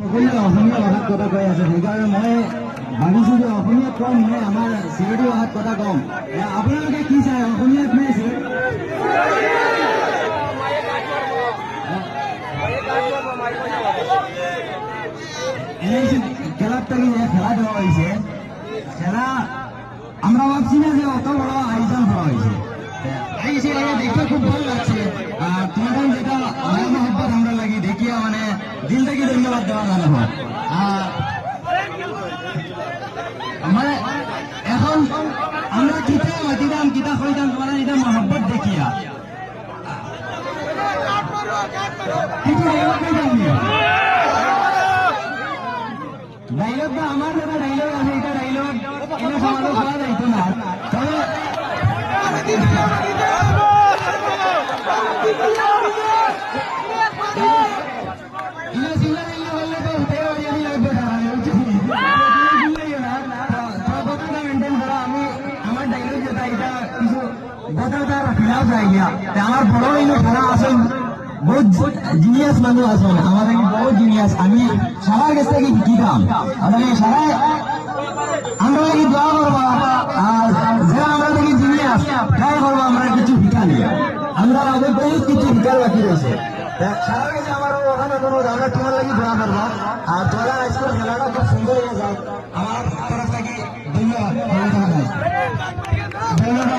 সকলে অসমীয়া ভাষাত কথা কৈ আছে, সেইকাৰণে মই ভাবিছো যে অসমীয়াত কম, মই আমাৰ চিলেটি ভাষাত কথা কম। আপোনালোকে কি চাই, অসমীয়াত নে খেলার থেকে খেলা দেওয়া হয়েছে, খেলা আমরা ভাবছি না যে অত বড় আয়োজন করা হয়েছে। দেখতে খুব ভালো লাগছে। আর তোমাদের যেটা মহব্বত আমরা লাগি দেখিয়া মানে দিল থেকে ধন্যবাদ দেওয়া ভালো হয়। মানে এখন আমরা কিতা মাতিলাম, কিতা কইতাম, তোমার এটা মহব্বত দেখিয়া ডাইলগ বা আমার যেটা ডাইলগ আছে, এটা ডাইলগ এনে সমালোচ করা যাইতো না। তবে আমার ডাইলগ যেটা এটা কিছু বদলতার খিলাফ যায় গিয়া। আমার বড় হইল সারা আসল বহুত জিনিয়াস মানুষ আসল, আমাদের বহুত জিনিয়াস। আমি সবার কাছ থেকে শিখিতাম, সারা আমরা কি দোয়া করবা, আর যারা আমরা থেকে জিনিয়াস ট্রাই করবো আমরা কিছু শিখা নিয়ে। আমরা আমাদের বহুত কিছু শিকার বাকি রয়েছে। সারা গেছে আমার ওখানে কোনো আমরা তোমার লাগি দোয়া করবো। আর তোরা আজকের খেলাটা খুব সুন্দর হয়ে যায়, আমার তরফ থেকে ধন্যবাদ। ধন্যবাদ।